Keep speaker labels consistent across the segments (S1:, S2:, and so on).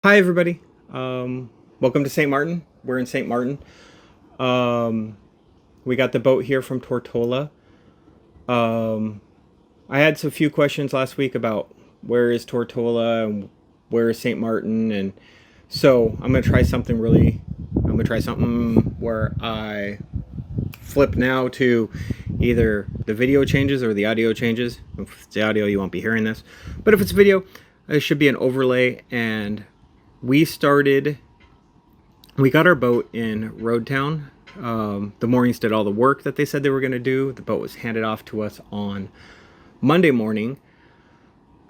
S1: Hi, everybody. Welcome to St. Maarten. We're in St. Maarten. Um, we got the boat here from Tortolla. Um, I had some few questions last week about where is Tortolla and where is St. Maarten, and so I'm gonna try something where I flip now to either the video changes or the audio changes. If it's the audio, you won't be hearing this, but if it's video, it should be an overlay. And we started we got our boat in Road Town. The Moorings did all the work that they said they were going to do. The boat was handed off to us on Monday morning.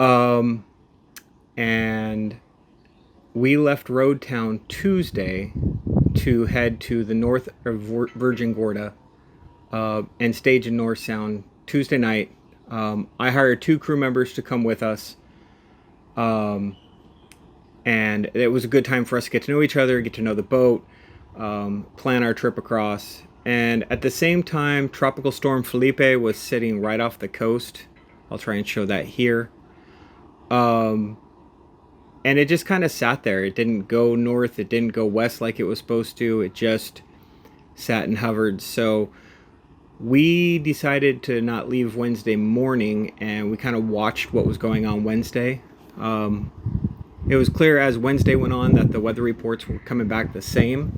S1: Um, and we left Road Town Tuesday to head to the north of Virgin Gorda and stage in North Sound Tuesday night. I hired two crew members to come with us. And it was a good time for us to get to know each other, get to know the boat, plan our trip across. And at the same time, Tropical Storm Felipe was sitting right off the coast. I'll try and show that here. And it just kind of sat there. It didn't go north, it didn't go west like it was supposed to. It just sat and hovered. So we decided to not leave Wednesday morning, and we kind of watched what was going on Wednesday. It was clear as Wednesday went on that the weather reports were coming back the same,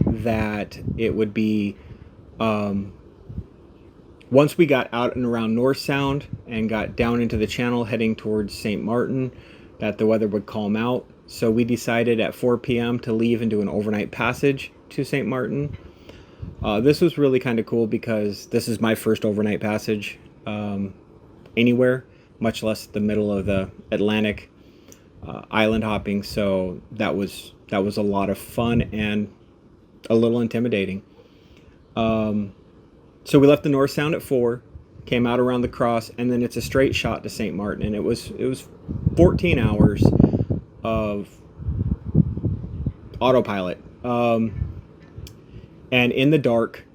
S1: that it would be, once we got out and around North Sound and got down into the channel heading towards St. Maarten, that the weather would calm out. So we decided at 4 p.m. to leave and do an overnight passage to St. Maarten. This was really kind of cool because this is my first overnight passage anywhere, much less the middle of the Atlantic. Island hopping, so that was a lot of fun and a little intimidating. So we left the North Sound at 4, came out around the cross, and then it's a straight shot to St. Maarten, and it was 14 hours of autopilot. And in the dark,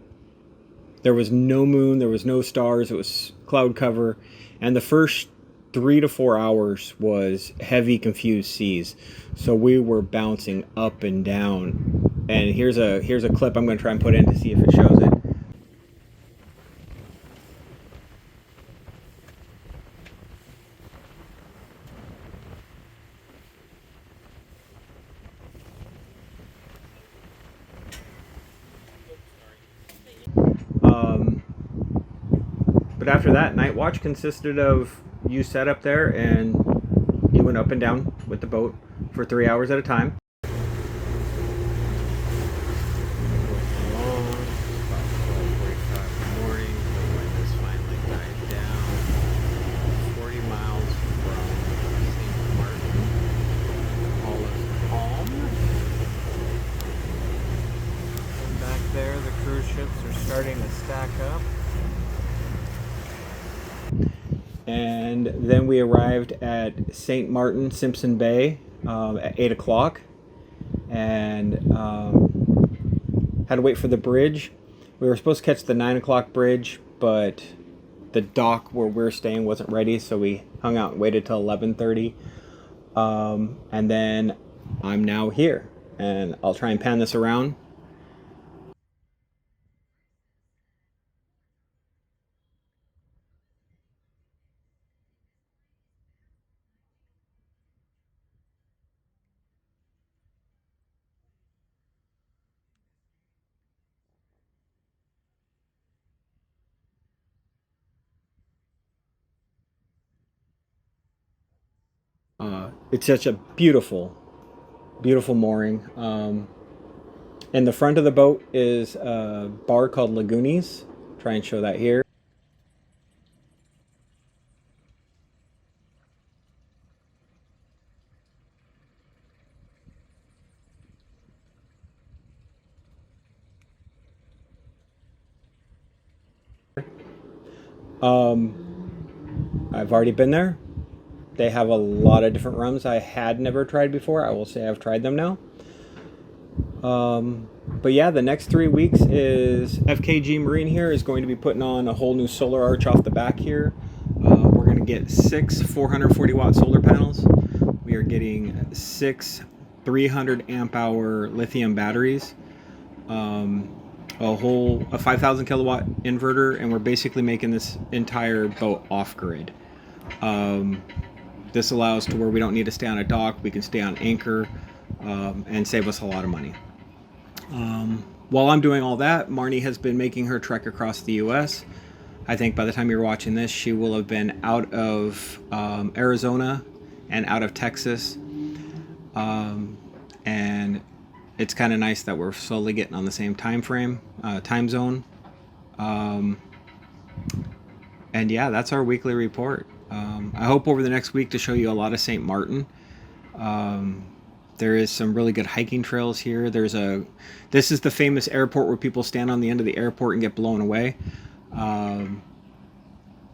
S1: there was no moon, there was no stars, it was cloud cover, and the first 3 to 4 hours was heavy, confused seas. So we were bouncing up and down. And here's a clip I'm going to try and put in to see if it shows it. But after that, night watch consisted of you sat up there and you went up and down with the boat for 3 hours at a time. There, the cruise ships are starting to stack up. And then we arrived at St. Maarten, Simpson Bay at 8 o'clock and had to wait for the bridge. We were supposed to catch the 9 o'clock bridge, but the dock where we're staying wasn't ready, so we hung out and waited till 11:30. And then I'm now here, and I'll try and pan this around. It's such a beautiful, beautiful mooring. In the front of the boat is a bar called Lagoonies. Try and show that here. I've already been there. They have a lot of different rums I had never tried before. I will say I've tried them now. But yeah, the next 3 weeks is FKG Marine here is going to be putting on a whole new solar arch off the back here. We're going to get 6 440 watt solar panels. We are getting 6 300 amp hour lithium batteries, a 5,000 kilowatt inverter, and we're basically making this entire boat off grid. This allows to where we don't need to stay on a dock, we can stay on anchor, and save us a lot of money. While I'm doing all that, Marnie has been making her trek across the US. I think by the time you're watching this, she will have been out of Arizona and out of Texas. And it's kind of nice that we're slowly getting on the same time zone. And yeah, that's our weekly report. I hope over the next week to show you a lot of St. Maarten. There is some really good hiking trails here. This is the famous airport where people stand on the end of the airport and get blown away.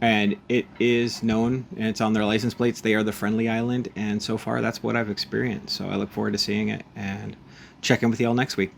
S1: And it is known, and it's on their license plates, they are the friendly island, and so far that's what I've experienced. So I look forward to seeing it and check in with you all next week.